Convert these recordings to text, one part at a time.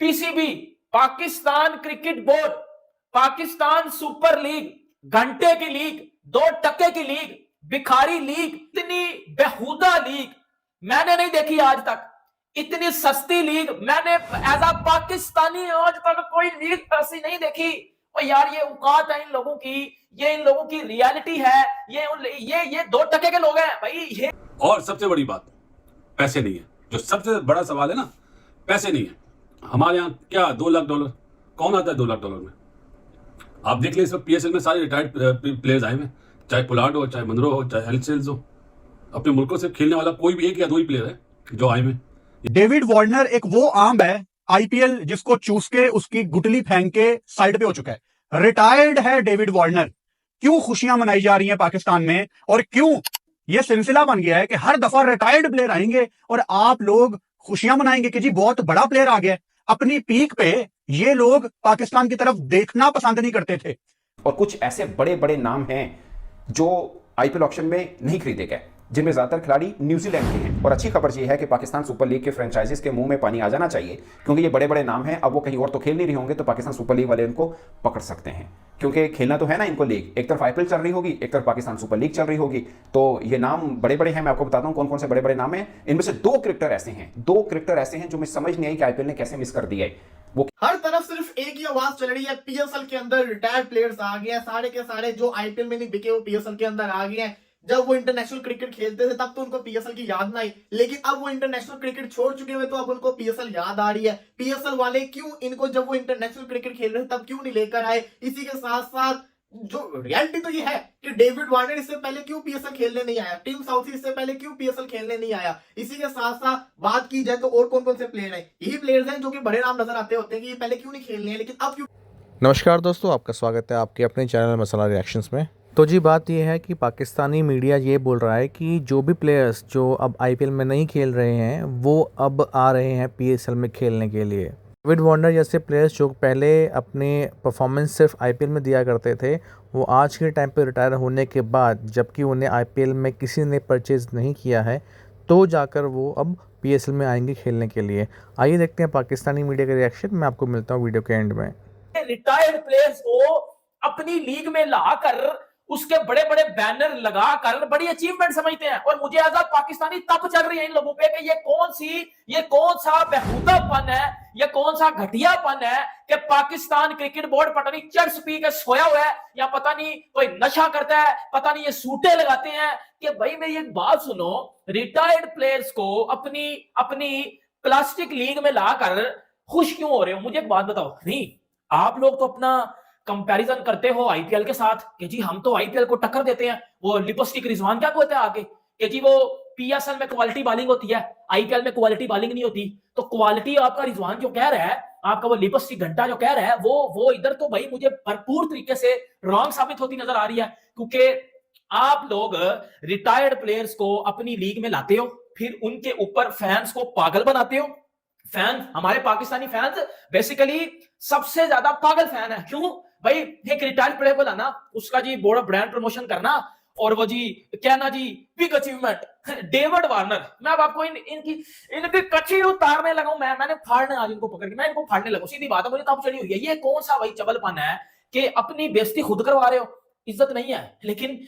PCB, Pakistan cricket board, Pakistan super league, घंटे की league, 2 टके की लीग, भिखारी लीग, इतनी बेहुदा लीग मैंने नहीं देखी आज तक। इतनी सस्ती लीग मैंने एज अ पाकिस्तानी आज तक कोई लीग ऐसी नहीं देखी। और यार ये औकात है इन लोगों की, ये इन लोगों की रियलिटी है, ये 2 टके के लोग हैं भाई ये। और सबसे बड़ी बात, पैसे नहीं है। जो सबसे बड़ा सवाल है ना, पैसे नहीं है। हमारे यहाँ क्या $2 लाख कौन आता है $2 लाख में? आप देख लीजिए, पीएसएल में सारे रिटायर्ड प्लेयर्स आए हुए, चाहे पोलार्ड हो, चाहे मनरो हो, चाहे हेल्सेल्स हो। अपने मुल्कों से खेलने वाला कोई भी एक या दो ही प्लेयर है जो आए हुए। डेविड वार्नर एक वो आम है आईपीएल जिसको चूस के उसकी गुटली फेंक के साइड पे हो चुका है। रिटायर्ड है डेविड वार्नर। क्यों खुशियां मनाई जा रही हैं पाकिस्तान में, और क्यों यह सिलसिला बन गया है कि हर दफा रिटायर्ड प्लेयर आएंगे और आप लोग खुशियां मनाएंगे कि जी बहुत बड़ा प्लेयर आ गया। अपनी पीक पे ये लोग पाकिस्तान की तरफ देखना पसंद नहीं करते थे। और कुछ ऐसे बड़े बड़े नाम हैं जो आईपीएल ऑक्शन में नहीं खरीदे गए, जिनमें ज्यादातर खिलाड़ी न्यूजीलैंड के हैं। और अच्छी खबर यह है कि पाकिस्तान सुपर लीग के फ्रेंचाइजीज के मुंह में पानी आ जाना चाहिए, क्योंकि ये बड़े बड़े नाम हैं। अब वो कहीं और तो खेल नहीं रहे होंगे, तो पाकिस्तान सुपर लीग वाले इनको पकड़ सकते हैं, क्योंकि खेलना तो है ना इनको लीग। एक तरफ आईपीएल चल रही होगी, एक तरफ पाकिस्तान सुपर लीग चल रही होगी। तो ये नाम बड़े बड़े हैं। मैं आपको बताता हूं कौन कौन से बड़े बड़े नाम हैं। इनमें से 2 क्रिकेटर ऐसे हैं जो मुझे समझ नहीं आई कि आईपीएल ने कैसे मिस कर दिया है। वो हर तरफ सिर्फ एक ही आवाज चल रही है, पीएसएल के अंदर रिटायर्ड प्लेयर्स आ गए हैं। सारे के सारे जो आईपीएल में नहीं बिके वो पीएसएल के अंदर आ गए हैं। जब वो इंटरनेशनल क्रिकेट खेलते थे तब तो उनको पीएसएल की याद ना आई, लेकिन अब वो इंटरनेशनल क्रिकेट छोड़ चुके हुए तो अब उनको पीएसएल याद आ रही है। पीएसएल वाले क्यों इनको जब वो इंटरनेशनल क्रिकेट खेल रहे थे तब क्यों नहीं लेकर आए? इसी के साथ साथ जो रियलिटी तो ये है कि डेविड वार्नर इससे पहले क्यों पीएसएल खेलने नहीं आया, टीम साउथी इससे पहले क्यों पीएसएल खेलने नहीं आया। इसी के साथ साथ बात की जाए तो और कौन कौन से प्लेयर हैं, यही प्लेयर्स हैं जो कि बड़े नाम नजर आते होते हैं कि ये पहले क्यों नहीं खेलने हैं, लेकिन अब क्यों। नमस्कार दोस्तों, आपका स्वागत है आपके अपने चैनल मसाला रिएक्शंस में। तो जी बात यह है कि पाकिस्तानी मीडिया ये बोल रहा है कि जो भी प्लेयर्स जो अब आईपीएल में नहीं खेल रहे हैं वो अब आ रहे हैं पीएसएल में खेलने के लिए। डेविड वार्नर जैसे प्लेयर्स जो पहले अपने परफॉर्मेंस सिर्फ आईपीएल में दिया करते थे, वो आज के टाइम पे रिटायर होने के बाद, जबकि उन्हें आईपीएल में किसी ने परचेज़ नहीं किया है, तो जाकर वो अब पीएसएल में आएंगे खेलने के लिए। आइए देखते हैं पाकिस्तानी मीडिया का रिएक्शन। मैं आपको मिलता हूँ वीडियो के एंड में। रिटायर्ड प्लेयर्स को अपनी लीग में लाकर उसके बड़े बड़े बैनर लगाकर बड़ी अचीवमेंट समझते हैं। और मुझे एज पाकिस्तानी तप चल रही है इन लोगों पे कि ये कौन सा बेहुदापन है, ये कौन सा घटियापन है कि पाकिस्तान क्रिकेट बोर्ड पता नहीं चर्च पी के सोया हुआ है, या पता नहीं कोई नशा करता है, पता नहीं ये सूटे लगाते हैं। कि भाई मेरी एक बात सुनो, रिटायर्ड प्लेयर्स को अपनी अपनी प्लास्टिक लीग में लाकर खुश क्यों हो रहे हो? मुझे एक बात बताओ। नहीं, आप लोग तो अपना कंपैरिजन करते हो आईपीएल के साथ कि जी हम तो आईपीएल को टक्कर देते हैं। वो लिपस्टिक रिजवान क्या कहते हैं आगे कि जी वो पीएसएल में क्वालिटी बॉलिंग होती है, आईपीएल में क्वालिटी बॉलिंग नहीं होती। तो क्वालिटी आपका रिजवान जो कह रहा है, आपका वो लिपस्टिक घंटा जो कह रहा है, वो इधर तो भाई मुझे भरपूर तरीके से रॉन्ग साबित होती नजर आ रही है। क्योंकि आप लोग रिटायर्ड प्लेयर्स को अपनी लीग में लाते हो, फिर उनके ऊपर फैंस को पागल बनाते हो। फैन, हमारे पाकिस्तानी फैंस बेसिकली सबसे ज्यादा पागल फैन है। क्यों भाई? एक रिटायर्ड प्लेयर को लाना, उसका जी बड़ा ब्रांड प्रमोशन करना, और वो जी कहना जी बिग अचीवमेंट डेविड वार्नर। मैं अब आपको इनकी कच्ची उतारने लगा हूं। मैंने फाड़ने आज इनको पकड़ के मैं इनको फाड़ने लगा। सीधी बात है, मुझे तब चढ़ी हुई है। ये कौन सा भाई चबलपन है कि अपनी बेइज्जती खुद करवा रहे हो? इज्जत नहीं है लेकिन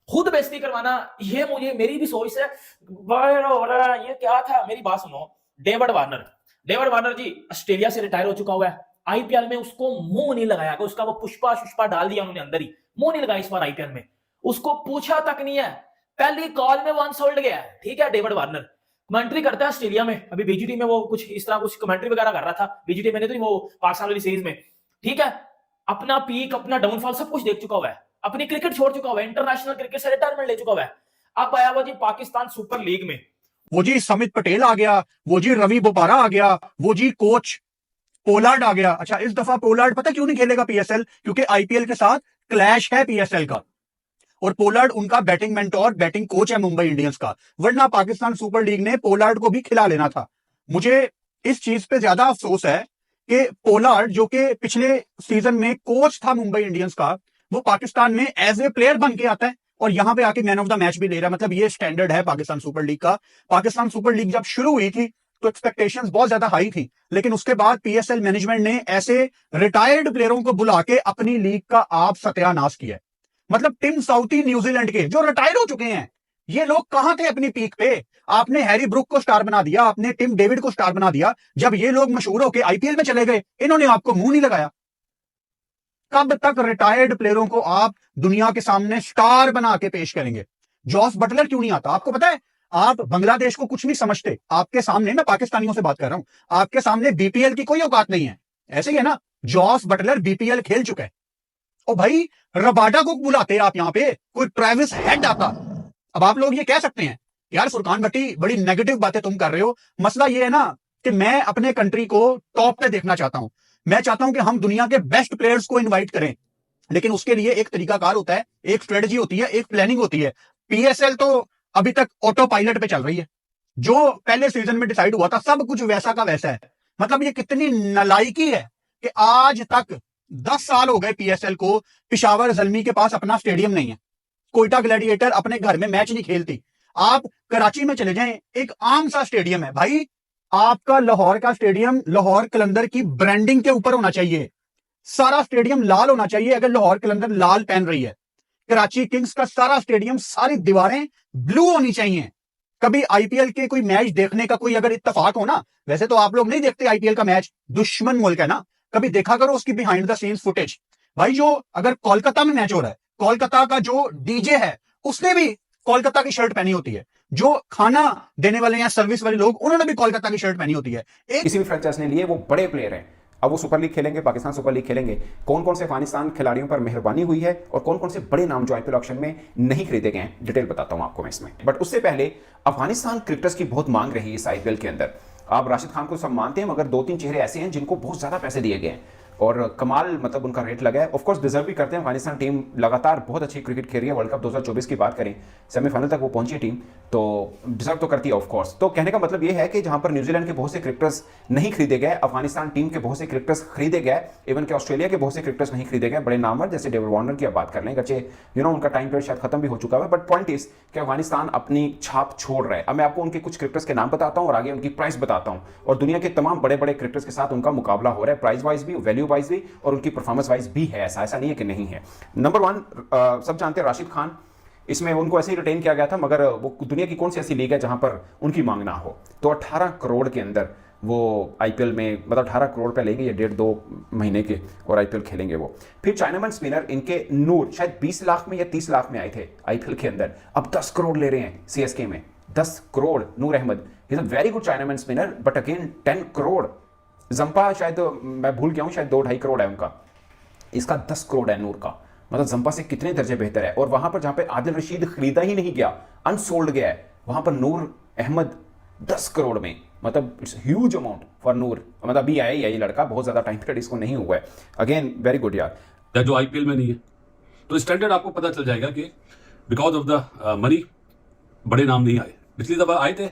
खुद बेइज्जती करवाना, ये मुझे मेरी भी सोच से बाहर हो रहा है। ये क्या था? मेरी बात सुनो। डेविड वार्नर जी ऑस्ट्रेलिया से रिटायर हो चुका हुआ है। आईपीएल में उसको मुंह नहीं लगाया, उसका वो पुष्पा डाल दिया उन्होंने अंदर ही, मुंह नहीं लगाया इस बार आईपीएल में। उसको पूछा तक नहीं है, पहली कॉल में वन सोल्ड गया। ठीक है, डेविड वार्नर कमेंट्री करता है ऑस्ट्रेलिया में। अभी बीजीटी में वो कुछ इस तरह कुछ कमेंट्री वगैरह कर रहा था बीजीटी में, नहीं तो वो पाकिस्तान वाली सीरीज में। ठीक है, अपना पीक, अपना डाउनफॉल सब कुछ देख चुका हुआ है, अपनी क्रिकेट छोड़ चुका हुआ है, इंटरनेशनल क्रिकेट से रिटायरमेंट ले चुका हुआ है। अब आया वो जी पाकिस्तान सुपर लीग में, वो जी समित पटेल आ गया, वो जी रवि बोपारा आ गया, वो जी कोच पोलार्ड आ गया। अच्छा, इस दफा पोलार्ड पता क्यों नहीं खेलेगा पीएसएल? क्योंकि आईपीएल के साथ क्लैश है पीएसएल का, और पोलार्ड उनका बैटिंग मेंटोर, बैटिंग कोच है मुंबई इंडियंस का। वरना पाकिस्तान सुपर लीग ने पोलार्ड को भी खिला लेना था। मुझे इस चीज पे ज्यादा अफसोस है कि पोलार्ड जो कि पिछले सीजन में कोच था मुंबई इंडियंस का, वो पाकिस्तान में एज ए प्लेयर बन के आता है और यहां पे आके मैन ऑफ द मैच भी ले रहा है। मतलब ये स्टैंडर्ड है पाकिस्तान सुपर लीग का। पाकिस्तान सुपर लीग जब शुरू हुई थी तो एक्सपेक्टेशंस बहुत ज्यादा हाई थी, लेकिन उसके बाद पीएसएल मैनेजमेंट ने ऐसे रिटायर्ड प्लेयरों को बुला के अपनी लीग का आप सत्यानाश किया है। मतलब टिम साउथी न्यूजीलैंड के जो रिटायर हो चुके हैं, ये लोग कहां थे अपनी पीक पे? आपने हैरी ब्रुक को स्टार बना दिया, आपने टिम डेविड को स्टार बना दिया। जब ये लोग मशहूर होकर आईपीएल में चले गए, इन्होंने आपको मुंह नहीं लगाया। कब तक रिटायर्ड प्लेयरों को आप दुनिया के सामने स्टार बना के पेश करेंगे? जॉस बटलर क्यों नहीं आता? आपको पता है, आप बांग्लादेश को कुछ नहीं समझते। आपके सामने, मैं पाकिस्तानियों से बात कर रहा हूं, आपके सामने बीपीएल की कोई औकात नहीं है। ऐसे ही है ना, जॉस बटलर बीपीएल खेल चुका है। ओ भाई, रबाडा को बुलाते आप यहां पे, कोई ट्रेविस हेड आता। अब आप लोग ये कह सकते हैं, यार फुरकान भट्टी बड़ी नेगेटिव बातें तुम कर रहे हो। मसला ये है ना कि मैं अपने कंट्री को टॉप पे देखना चाहता हूं। मैं चाहता हूं कि हम दुनिया के बेस्ट प्लेयर्स को इनवाइट करें, लेकिन उसके लिए एक तरीकाकार होता है, एक स्ट्रेटजी होती है, एक प्लानिंग होती है। पीएसएल तो अभी तक ऑटो पायलट पे चल रही है। जो पहले सीजन में डिसाइड हुआ था, सब कुछ वैसा का वैसा है। मतलब ये कितनी नालायकी है कि आज तक 10 साल हो गए पीएसएल को, पिशावर जल्मी के पास अपना स्टेडियम नहीं है। कोयटा ग्लैडिएटर अपने घर में मैच नहीं खेलती। आप कराची में चले जाएं, एक आम सा स्टेडियम है भाई। आपका लाहौर का स्टेडियम लाहौर कलंदर की ब्रांडिंग के ऊपर होना चाहिए। सारा स्टेडियम लाल होना चाहिए अगर लाहौर कलंदर लाल पहन रही है। कराची किंग्स का सारा स्टेडियम, सारी दीवारें ब्लू होनी चाहिए। कभी आईपीएल के कोई मैच देखने का कोई अगर इत्तेफाक हो ना, वैसे तो आप लोग नहीं देखते आईपीएल का मैच, दुश्मन मुल्क है ना, कभी देखा करो उसकी बिहाइंड द सीन्स फुटेज। भाई जो अगर कोलकाता में मैच हो रहा है, कोलकाता का जो डीजे है उसने भी कोलकाता की शर्ट पहनी होती है। जो खाना देने वाले या सर्विस वाले लोग, उन्होंने भी कोलकाता की शर्ट पहनी होती है। किसी भी फ्रेंचाइज ने लिए, वो बड़े प्लेयर हैं। अब वो सुपर लीग खेलेंगे, पाकिस्तान सुपर लीग खेलेंगे। कौन कौन से अफगानिस्तान खिलाड़ियों पर मेहरबानी हुई है और कौन कौन से बड़े नाम जो आईपीएल ऑक्शन में नहीं खरीदे गए हैं, डिटेल बताता हूं आपको मैं इसमें। बट उससे पहले अफगानिस्तान क्रिकेटर्स की बहुत मांग रही है इस आईपीएल के अंदर। आप राशिद खान को सब मानते हैं, मगर 2-3 चेहरे ऐसे हैं जिनको बहुत ज्यादा पैसे दिए गए हैं और कमाल मतलब उनका रेट लगा है। ऑफकोर्स डिजर्व भी करते हैं। अफगानिस्तान टीम लगातार बहुत अच्छी क्रिकेट खेल रही है। वर्ल्ड कप 2024 की बात करें, सेमीफाइनल तक वो पहुंची है टीम, तो डिजर्व तो करती है ऑफकोर्स। तो कहने का मतलब ये है कि जहां पर न्यूजीलैंड के बहुत से क्रिकेटर्स नहीं खरीदे गए, अफगानिस्तान टीम के बहुत से क्रिकेटर्स खरीदे गए, इवन के ऑस्ट्रेलिया के बहुत से क्रिकेटर्स नहीं खरीदे गए, बड़े नामवर जैसे डेविड वार्नर की आप बात कर लें, गच्चे उनका टाइम पीरियड शायद खत्म भी हो चुका है। बट पॉइंट इज कि अफगानिस्तान अपनी छाप छोड़ रहा है। अब मैं आपको उनके कुछ क्रिकेटर्स के नाम बताता हूं और आगे उनकी प्राइस बताता हूं, और दुनिया के तमाम बड़े बड़े क्रिकेटर्स के साथ उनका मुकाबला हो रहा है, प्राइस वाइज भी, वैल्यू वाइज भी, और उनकी परफॉर्मेंस वाइज भी है। ऐसा नहीं है कि नहीं है। नंबर 1 सब जानते हैं राशिद खान। इसमें उनको ऐसे ही रिटेन किया गया था, मगर वो दुनिया की कौन सी ऐसी लीग है जहां पर उनकी मांग ना हो। तो 18 करोड़ के अंदर वो आईपीएल में, मतलब 18 करोड़ पे लेंगे ये 1.5-2 महीने के, और आईपीएल खेलेंगे वो। फिर चाइनामैन स्पिनर इनके नूर, शायद 20 लाख में या 30 लाख में आए थे आईपीएल के अंदर, अब 10 करोड़ ले रहे हैं सीएसके में। 10 crore Noor Ahmad is a very good chinaman spinner, but again 10 crore. Zampa शायद मैं भूल गया हूं, शायद 2-2.5 करोड़ है उनका, इसका 10 करोड़ है नूर का। मतलब जंपा से कितने दर्जे बेहतर है। और वहां पर जहां पे आदिल रशीद खरीदा ही नहीं गया, अनसोल्ड गया है, वहां पर नूर अहमद 10 करोड़ में, मतलब इट्स ह्यूज अमाउंट फॉर नूर। मतलब अभी आया ही है ये लड़का, बहुत ज्यादा टाइम पीरियड इसको नहीं हुआ है। अगेन वेरी गुड यार। जो आईपीएल में नहीं है, तो स्टैंडर्ड आपको पता चल जाएगा कि बिकॉज ऑफ द मनी बड़े नाम नहीं आए। पिछली दफा आए थे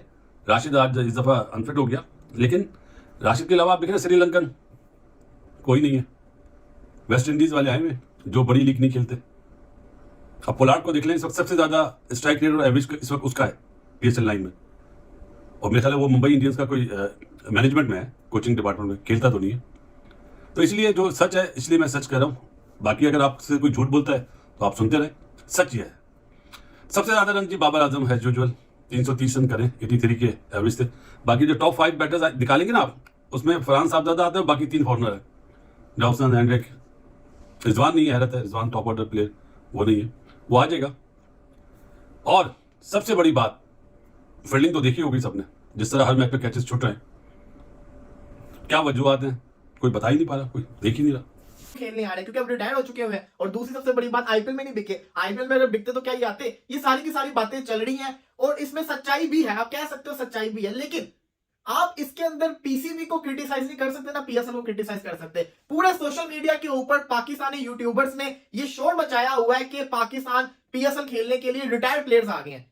राशिद, आज इस दफा अनफिट हो गया, लेकिन राशिद के अलावा आप देखें श्रीलंकन कोई नहीं है। वेस्ट इंडीज वाले आए हुए जो बड़ी लीग नहीं खेलते। अब पोलार्ड को देख लें, इस वक्त सबसे ज्यादा स्ट्राइक रेट और एवरेज इस वक्त उसका है पीएसएल लाइन में, और मेरे ख्याल है वो मुंबई इंडियंस का कोई मैनेजमेंट में है, कोचिंग डिपार्टमेंट में, खेलता तो नहीं है। तो इसलिए जो सच है, इसलिए मैं सच कह रहा हूँ। बाकी अगर आपसे कोई झूठ बोलता है तो आप सुनते रहे, सच ये है। सबसे ज्यादा रन जी बाबर आजम है, यूजुअल 330 रन करें, 83 के एवरेज थे। बाकी जो टॉप 5 बैटर्स निकालेंगे ना आप, उसमें फरहान साहबजादा आते हैं, बाकी 3 फॉरनर है, जॉब्सन, हैंड्रिक, रिजवान नहीं है, हैरत है, रिजवान टॉप ऑर्डर प्लेयर वो नहीं है, वो आ जाएगा। और सबसे बड़ी बात, फील्डिंग तो देखी होगी सबने, जिस तरह हर मैच पे कैचेस छूट रहे हैं। क्या वजूहत हैं, कोई बता ही नहीं पा रहा, कोई देख ही नहीं रहा। खेलने आ रहे क्योंकि अब रिटायर हो चुके हुए हैं। और दूसरी सबसे बड़ी बात, आईपीएल में नहीं बिके। आईपीएल में अगर बिकते तो क्या ये आते? ये सारी की सारी बातें चल रही हैं और इसमें सच्चाई भी है, आप कह सकते हो सच्चाई भी है, लेकिन आप इसके अंदर पीसीबी को क्रिटिसाइज नहीं कर सकते ना पीएसएल को क्रिटिसाइज कर सकते। पूरे सोशल मीडिया के ऊपर पाकिस्तानी यूट्यूबर्स ने ये शोर मचाया हुआ है कि पाकिस्तान पीएसएल खेलने के लिए रिटायर्ड प्लेयर्स आ गए हैं।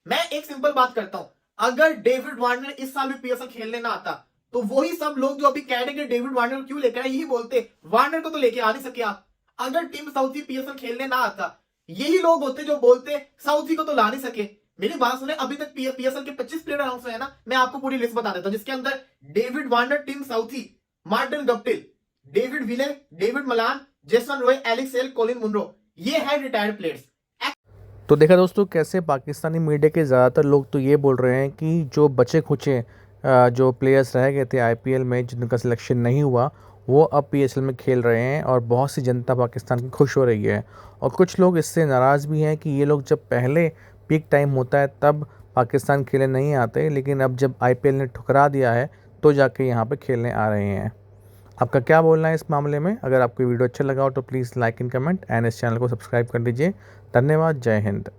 मैं एक सिंपल बात करता हूं, अगर डेविड वार्नर इस साल भी पीएसएल खेलने ना आता तो वही सब लोग जो अभी कह रहे हैं डेविड वार्नर क्यों लेकर आए, यही बोलते वार्नर को तो लेके आ नहीं सके आप। अगर टिम साउथी पीएसएल खेलने ना आता, यही लोग होते जो बोलते साउथी को तो ला नहीं सके। मेरी बात सुने, अभी तक पीएसएल के 25 प्लेयर अनाउंस हुए हैं ना, मैं आपको पूरी लिस्ट बता देता हूं, जिसके अंदर David Warner, Tim Southee, Martin Guptill, David Willey, David Malan, Jason Roy, Alex सेल, कॉलिन मुनरो, ये है रिटायर्ड प्लेयर्स। तो देखा दोस्तों कैसे पाकिस्तानी मीडिया के ज़्यादातर लोग तो ये बोल रहे हैं कि जो बचे खुचे जो प्लेयर्स रह गए थे आईपीएल में जिनका सिलेक्शन नहीं हुआ वो अब पीएसएल में खेल रहे हैं और बहुत सी जनता पाकिस्तान की खुश हो रही है। और कुछ लोग इससे नाराज़ भी हैं कि ये लोग जब पहले पीक टाइम होता है तब पाकिस्तान खेलने नहीं आते, लेकिन अब जब आईपीएल ने ठुकरा दिया है तो जाके यहाँ पे खेलने आ रहे हैं। आपका क्या बोलना है इस मामले में? अगर आपको वीडियो अच्छा लगा हो तो please like and comment and इस चैनल को सब्सक्राइब कर दीजिए। धन्यवाद। जय हिंद।